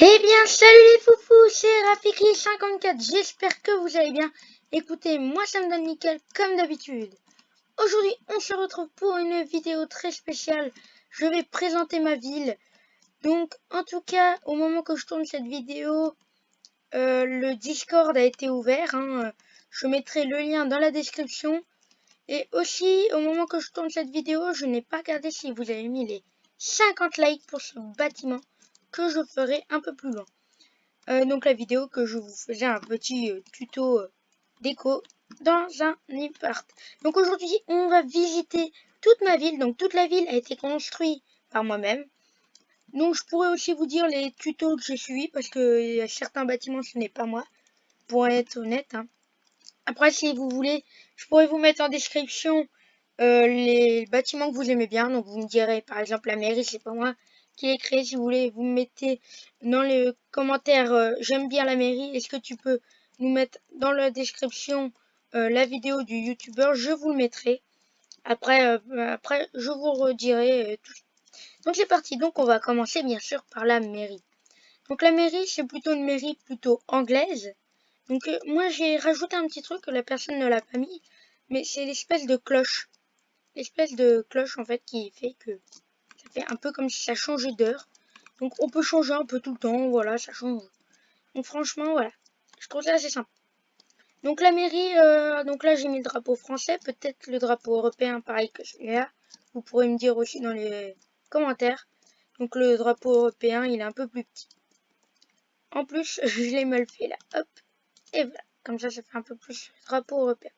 Eh bien, salut les foufous, c'est Rafiki54, j'espère que vous allez bien. Écoutez, moi ça me donne nickel comme d'habitude. Aujourd'hui, on se retrouve pour une vidéo très spéciale. Je vais présenter ma ville. Donc, en tout cas, au moment que je tourne cette vidéo, le Discord a été ouvert. Je mettrai le lien dans la description. Et aussi, au moment que je tourne cette vidéo, je n'ai pas regardé si vous avez mis les 50 likes pour ce bâtiment que je ferai un peu plus loin. Donc la vidéo que je vous faisais un petit tuto déco dans un appart. Donc aujourd'hui on va visiter toute ma ville. Donc toute la ville a été construite par moi-même. Donc je pourrais aussi vous dire les tutos que j'ai suivis parce que certains bâtiments ce n'est pas moi, pour être honnête. Après si vous voulez, je pourrais vous mettre en description les bâtiments que vous aimez bien. Donc vous me direz par exemple la mairie, c'est pas moi qui l'ai créé. Si vous voulez, vous me mettez dans les commentaires j'aime bien la mairie. Est-ce que tu peux nous mettre dans la description la vidéo du youtubeur? Je vous le mettrai. Après je vous redirai tout. Donc c'est parti. Donc on va commencer bien sûr par la mairie. Donc la mairie c'est plutôt une mairie plutôt anglaise. Donc moi j'ai rajouté un petit truc que la personne ne l'a pas mis, mais c'est l'espèce de cloche. L'espèce de cloche en fait qui fait que ça fait un peu comme si ça changeait d'heure. Donc on peut changer un peu tout le temps, voilà, ça change. Donc franchement, voilà, je trouve ça assez sympa. Donc la mairie, donc là j'ai mis le drapeau français, peut-être le drapeau européen pareil que celui-là. Vous pourrez me dire aussi dans les commentaires. Donc le drapeau européen, il est un peu plus petit. En plus, je l'ai mal fait là, hop, et voilà. Comme ça fait un peu plus le drapeau européen.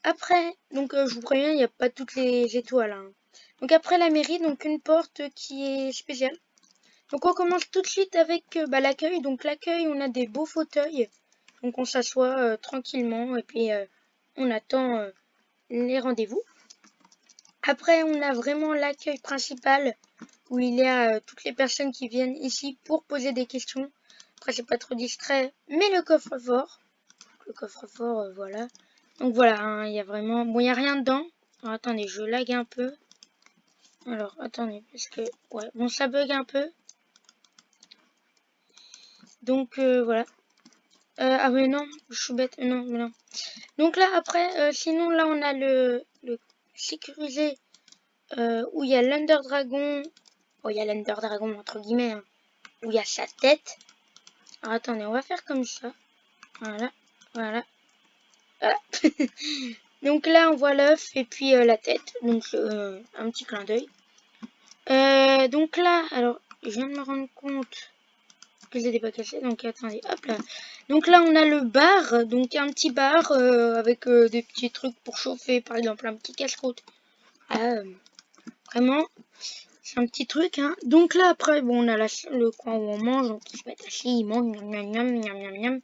Après, donc je vous préviens, il n'y a pas toutes les étoiles. Donc après la mairie, donc une porte qui est spéciale. Donc on commence tout de suite avec l'accueil. Donc l'accueil, on a des beaux fauteuils. Donc on s'assoit tranquillement et puis on attend les rendez-vous. Après, on a vraiment l'accueil principal où il y a toutes les personnes qui viennent ici pour poser des questions. Après, c'est pas trop discret, mais le coffre-fort. Le coffre-fort, voilà. Donc voilà, il y a vraiment... Bon, il n'y a rien dedans. Alors, attendez, je lag un peu. Alors, attendez, parce que... Ouais, bon, ça bug un peu. Donc, voilà. Ah oui, non, je suis bête. Non, non. Donc là, après, sinon, là, on a le sécurisé où il y a l'Under Dragon. Oh, il y a l'Under Dragon, entre guillemets, où il y a sa tête. Alors, attendez, on va faire comme ça. Voilà, voilà. Voilà. Donc là, on voit l'œuf et puis la tête. Donc, un petit clin d'œil. Donc là, alors, je viens de me rendre compte que c'était pas caché. Donc, attendez, hop là. Donc là, on a le bar. Donc, un petit bar avec des petits trucs pour chauffer. Par exemple, un petit casse-croûte. Vraiment, c'est un petit truc. Donc là, après, bon, on a le coin où on mange. Donc, ils se mettent assis, ils mangent. Miam, miam, miam, miam, miam.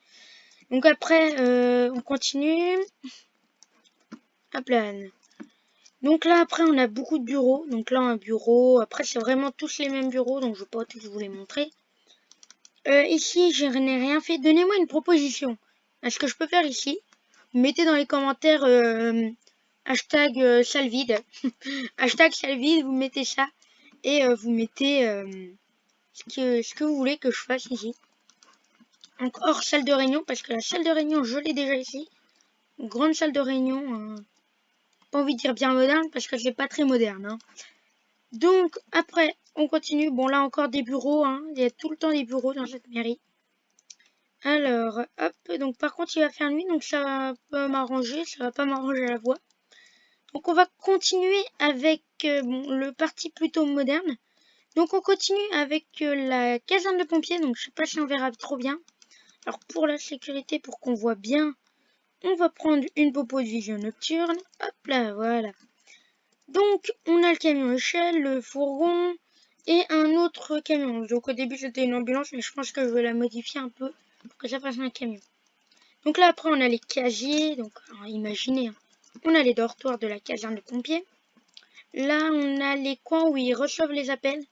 Donc après, on continue. Hop là. Donc là, après, on a beaucoup de bureaux. Donc là, un bureau. Après, c'est vraiment tous les mêmes bureaux. Donc, je ne vais pas tous vous les montrer. Ici, je n'ai rien fait. Donnez-moi une proposition. Ce que je peux faire ici. Mettez dans les commentaires hashtag salle vide. Hashtag salle vide, vous mettez ça. Et vous mettez ce que vous voulez que je fasse ici. Donc, hors salle de réunion. Parce que la salle de réunion, je l'ai déjà ici. Une grande salle de réunion. Pas envie de dire bien moderne. Parce que c'est pas très moderne. Donc, après, on continue. Bon, là, encore des bureaux. Il y a tout le temps des bureaux dans cette mairie. Alors, hop. Donc, par contre, il va faire nuit. Donc, ça peut m'arranger. Ça va pas m'arranger à la voix. Donc, on va continuer avec le parti plutôt moderne. Donc, on continue avec la caserne de pompiers. Donc, je sais pas si on verra trop bien. Alors, pour la sécurité, pour qu'on voit bien, on va prendre une popo de vision nocturne. Hop là, voilà. Donc, on a le camion échelle, le fourgon et un autre camion. Donc, au début, c'était une ambulance, mais je pense que je vais la modifier un peu pour que ça fasse un camion. Donc là, après, on a les casiers. Donc, imaginez, on a les dortoirs de la caserne de pompiers. Là, on a les coins où ils reçoivent les appels.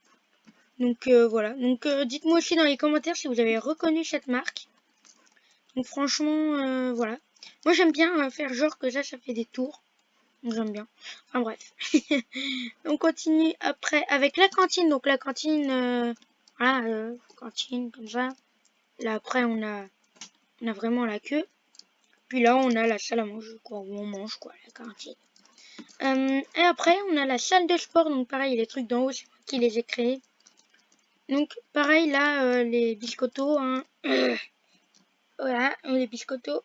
Donc, voilà. Donc, dites-moi aussi dans les commentaires si vous avez reconnu cette marque. Donc, franchement, voilà. Moi, j'aime bien faire genre que ça fait des tours. J'aime bien. Enfin bref. On continue après avec la cantine. Donc la cantine, Voilà, cantine, comme ça. Là, après, on a vraiment la queue. Puis là, on a la salle à manger, quoi, où on mange, quoi, la cantine. Et après, on a la salle de sport. Donc, pareil, les trucs d'en haut, c'est moi qui les ai créés. Donc, pareil, là, les biscottos, hein. Voilà, les biscottos.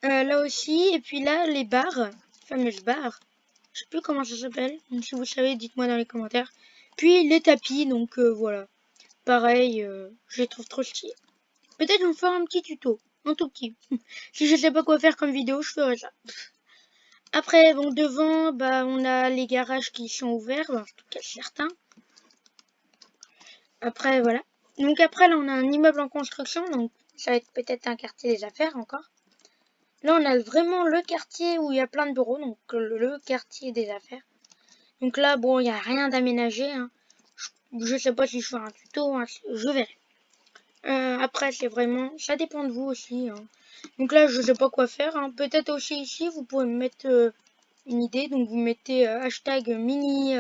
Là aussi, et puis là, les barres, fameuses barres. Je sais plus comment ça s'appelle. Donc, si vous savez, dites-moi dans les commentaires. Puis les tapis, donc voilà. Pareil, je les trouve trop stylés. Peut-être je vais faire un petit tuto, un tout petit. Si je sais pas quoi faire comme vidéo, je ferai ça. Après, bon, devant, bah, on a les garages qui sont ouverts, en tout cas certains. Après, voilà. Donc après, là, on a un immeuble en construction, donc ça va être peut-être un quartier des affaires encore. Là, on a vraiment le quartier où il y a plein de bureaux, donc le quartier des affaires. Donc là, bon, il n'y a rien d'aménagé. Hein. Je sais pas si je fais un tuto, hein, je verrai. Après, c'est vraiment, ça dépend de vous aussi. Hein. Donc là, je sais pas quoi faire. Hein. Peut-être aussi ici, vous pouvez me mettre une idée. Donc vous mettez hashtag mini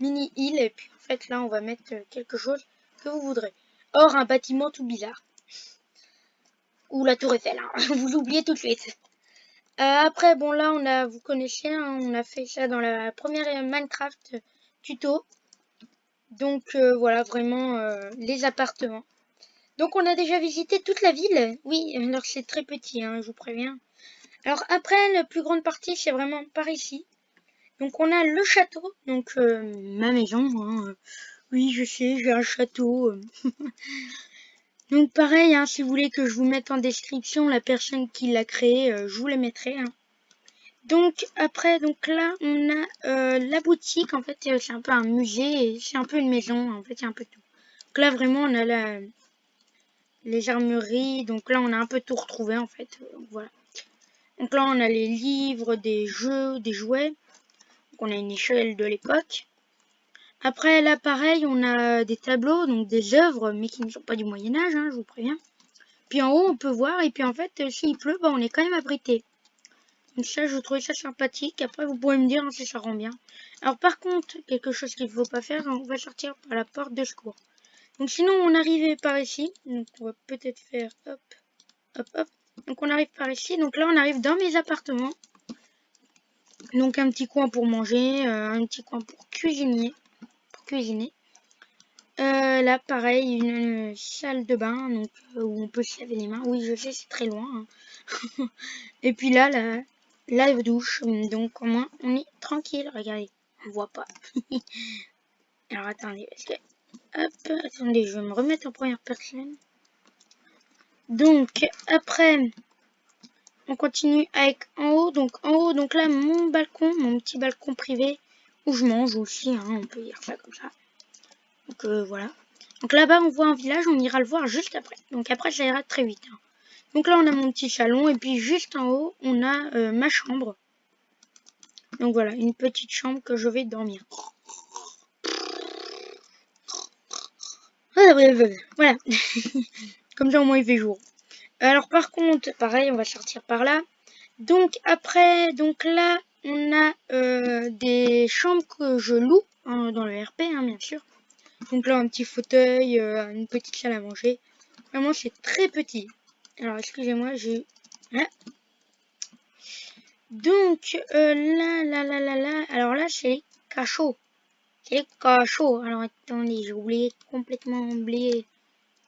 île et puis en fait là, on va mettre quelque chose que vous voudrez. Or, un bâtiment tout bizarre. Ou la Tour Eiffel. Hein. Vous l'oubliez tout de suite. Après, bon là, vous connaissez, hein, on a fait ça dans la première Minecraft tuto. Donc voilà, vraiment les appartements. Donc on a déjà visité toute la ville. Oui, alors c'est très petit, hein, je vous préviens. Alors après, la plus grande partie, c'est vraiment par ici. Donc on a le château, donc ma maison. Hein. Oui, je sais, j'ai un château. Donc pareil, hein, si vous voulez que je vous mette en description la personne qui l'a créé, je vous la mettrai. Hein. Donc après, donc là, on a la boutique. En fait, c'est un peu un musée, c'est un peu une maison. En fait, il y a un peu tout. Donc là, vraiment, on a les armureries. Donc là, on a un peu tout retrouvé, en fait. Voilà. Donc là, on a les livres, des jeux, des jouets. Donc on a une échelle de l'époque. Après, là, pareil, on a des tableaux, donc des œuvres, mais qui ne sont pas du Moyen-Âge, hein, je vous préviens. Puis en haut, on peut voir, et puis en fait, s'il pleut, bah, on est quand même abrité. Donc ça, je trouvais ça sympathique. Après, vous pouvez me dire hein, si ça rend bien. Alors par contre, quelque chose qu'il ne faut pas faire, on va sortir par la porte de secours. Donc sinon, on arrivait par ici. Donc on va peut-être faire hop, hop, hop. Donc on arrive par ici. Donc là, on arrive dans mes appartements. Donc un petit coin pour manger, un petit coin pour cuisiner. Là, pareil, une salle de bain donc, où on peut se laver les mains. Oui, je sais, c'est très loin. Hein. Et puis là, la douche. Donc, au moins, on est tranquille. Regardez, on voit pas. Alors, attendez, parce que... Hop, attendez, je vais me remettre en première personne. Donc, après, on continue avec en haut. Donc, là, mon balcon, mon petit balcon privé, où je mange aussi. Hein, on peut dire ça comme ça. Donc, voilà. Donc là-bas, on voit un village, on ira le voir juste après. Donc après, ça ira très vite. Hein. Donc là, on a mon petit salon. Et puis juste en haut, on a ma chambre. Donc voilà, une petite chambre que je vais dormir. Voilà. Comme ça, au moins, il fait jour. Alors par contre, pareil, on va sortir par là. Donc après, donc là, on a des chambres que je loue hein, dans le RP, hein, bien sûr. Donc là, un petit fauteuil, une petite salle à manger. Vraiment, c'est très petit. Alors, excusez-moi, j'ai... Là. Donc, là. Alors là, c'est cachot. C'est cachot. Alors, attendez, j'ai complètement oublié.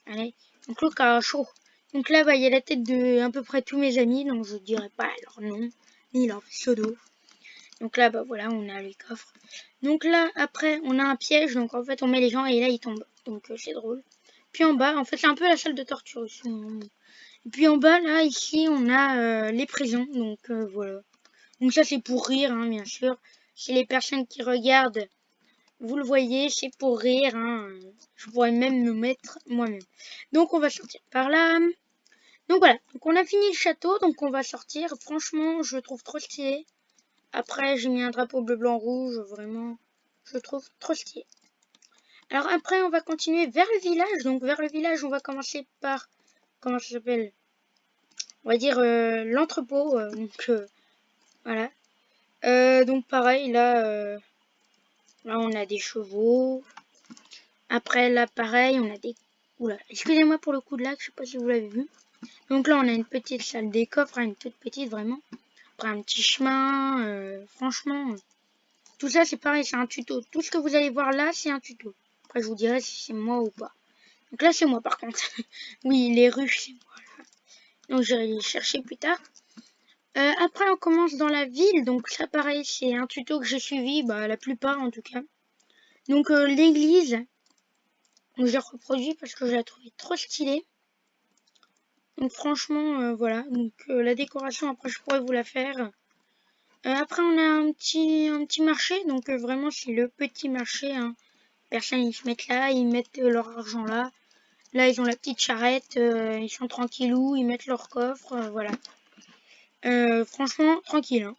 Allez, donc le cachot. Donc là, bah, il y a la tête de à peu près tous mes amis. Donc, je dirais pas leur nom, ni leur pseudo. Donc là, bah voilà, on a les coffres. Donc là, après, on a un piège. Donc, en fait, on met les gens et là, ils tombent. Donc, c'est drôle. Puis en bas, en fait, c'est un peu la salle de torture ici. Et puis en bas, là, ici, on a les prisons. Donc, voilà. Donc ça, c'est pour rire, hein, bien sûr. C'est les personnes qui regardent. Vous le voyez, c'est pour rire. Hein. Je pourrais même me mettre moi-même. Donc, on va sortir par là. Donc, voilà. Donc, on a fini le château. Donc, on va sortir. Franchement, je le trouve trop stylé. Après, j'ai mis un drapeau bleu, blanc, rouge. Vraiment, je le trouve trop stylé. Alors, après, on va continuer vers le village. Donc, vers le village, on va commencer par... Comment ça s'appelle? On va dire l'entrepôt. Donc, voilà. Donc, pareil, là, on a des chevaux. Après là pareil, on a des... Oula, excusez-moi pour le coup de lag, je sais pas si vous l'avez vu. Donc là on a une petite salle des coffres, une toute petite vraiment. Après un petit chemin, franchement, tout ça c'est pareil, c'est un tuto. Tout ce que vous allez voir là, c'est un tuto. Après je vous dirai si c'est moi ou pas. Donc là c'est moi par contre. Oui, les rues c'est moi là. Donc j'irai les chercher plus tard. Après on commence dans la ville, donc ça pareil c'est un tuto que j'ai suivi, bah la plupart en tout cas. Donc l'église, j'ai reproduit parce que je la trouvais trop stylée. Donc franchement voilà, donc la décoration après je pourrais vous la faire. Après on a un petit marché, donc vraiment c'est le petit marché. Hein. Personne ils se mettent là, ils mettent leur argent là. Là ils ont la petite charrette, ils sont tranquillous, ils mettent leur coffre, voilà. Franchement tranquille. Hein.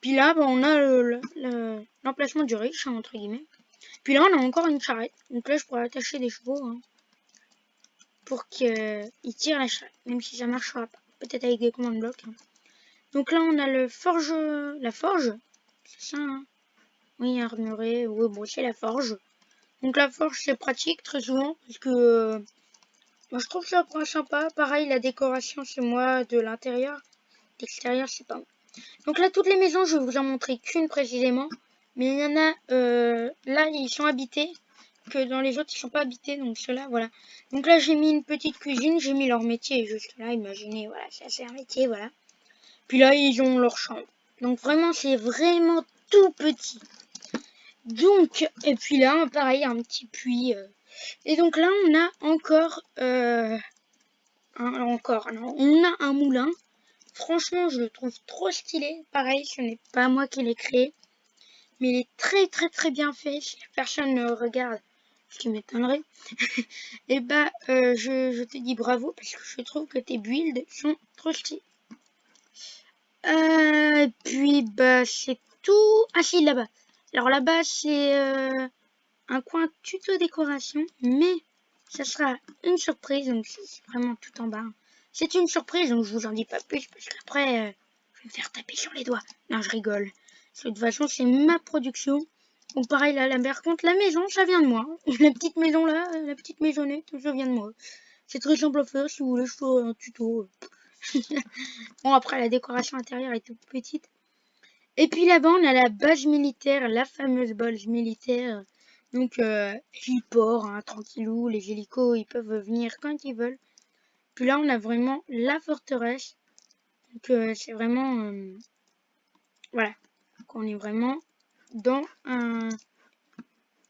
Puis là bah, on a l'emplacement du riche, hein, entre guillemets. Puis là on a encore une charrette, donc là je pourrais attacher des chevaux hein, pour qu'ils tirent la charrette, même si ça marchera pas. Peut-être avec des commandes blocs. Hein. Donc là on a la forge, c'est ça hein. Oui, armuré, oui, bon, c'est la forge. Donc la forge, c'est pratique très souvent, parce que moi, je trouve ça sympa. Pareil, la décoration, c'est moi de l'intérieur. L'extérieur, c'est pas moi. Donc là, toutes les maisons, je vais vous en montrer qu'une précisément. Mais il y en a, là, ils sont habités, que dans les autres, ils sont pas habités. Donc ceux-là, voilà. Donc là, j'ai mis une petite cuisine, j'ai mis leur métier juste là. Imaginez, voilà, ça c'est un métier, voilà. Puis là, ils ont leur chambre. Donc vraiment, c'est vraiment tout petit. Donc, et puis là, pareil, un petit puits. Et donc là, on a encore, on a un moulin. Franchement, je le trouve trop stylé. Pareil, ce n'est pas moi qui l'ai créé, mais il est très très très bien fait. Si personne ne regarde, ce qui m'étonnerait, et bah, je te dis bravo parce que je trouve que tes builds sont trop stylés. Et puis bah, c'est tout. Ah si, là-bas. Alors là-bas, c'est un coin tuto décoration, mais ça sera une surprise, donc c'est vraiment tout en bas. C'est une surprise, donc je vous en dis pas plus, parce qu'après, je vais me faire taper sur les doigts. Non, je rigole. Parce que de toute façon, c'est ma production. Donc pareil, là, par contre, la maison, ça vient de moi. La petite maison là, la petite maisonnette, ça vient de moi. C'est très simple à faire, si vous voulez, je fais un tuto. Bon, après, la décoration intérieure est toute petite. Et puis là-bas, on a la base militaire, la fameuse base militaire. Donc, héliport, hein, tranquillou, les hélicos, ils peuvent venir quand ils veulent. Puis là, on a vraiment la forteresse. Donc, c'est vraiment... voilà. Donc, on est vraiment dans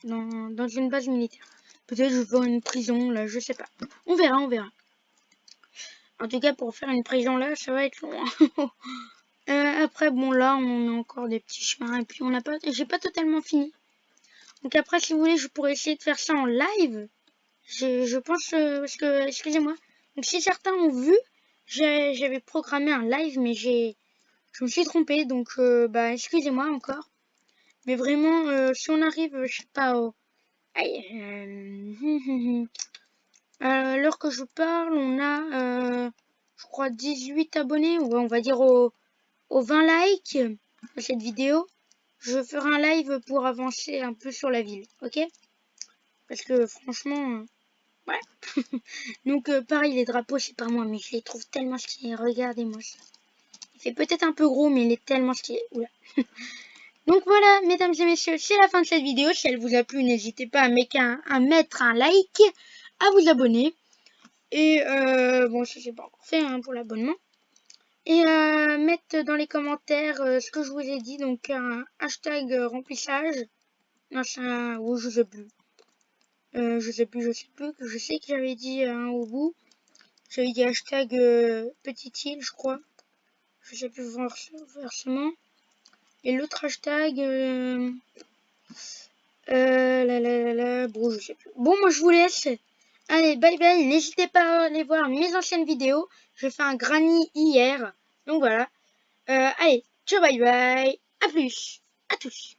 dans une base militaire. Peut-être je veux une prison, là, je sais pas. On verra, on verra. En tout cas, pour faire une prison là, ça va être long. Après, bon, là, on a encore des petits chemins. Et puis, on n'a pas... J'ai pas totalement fini. Donc après, si vous voulez, je pourrais essayer de faire ça en live. Je pense, parce que, excusez-moi. Donc si certains ont vu, j'avais programmé un live, mais je me suis trompée. Donc, bah, excusez-moi encore. Mais vraiment, si on arrive, je sais pas, à l'heure que je parle, on a, je crois, 18 abonnés. Ou on va dire aux 20 likes de cette vidéo. Je ferai un live pour avancer un peu sur la ville, ok? Parce que franchement, ouais. Donc pareil, les drapeaux, c'est pas moi, mais je les trouve tellement stylés. Regardez-moi ça. Il fait peut-être un peu gros, mais il est tellement stylé. Oula. Donc voilà, mesdames et messieurs, c'est la fin de cette vidéo. Si elle vous a plu, n'hésitez pas à mettre un like, à vous abonner. Et bon, ça c'est pas encore fait hein, pour l'abonnement. Et mettre dans les commentaires ce que je vous ai dit. Donc un hashtag remplissage. Non, c'est un... Oh, je sais plus. Je sais plus. Je sais que j'avais dit un au bout. J'avais dit hashtag petite île, je crois. Je sais plus versement. Et l'autre hashtag... bon, je sais plus. Bon, moi, je vous laisse. Allez, bye bye. N'hésitez pas à aller voir mes anciennes vidéos. J'ai fait un granny hier. Donc voilà. Allez, ciao, bye bye. À plus. À tous.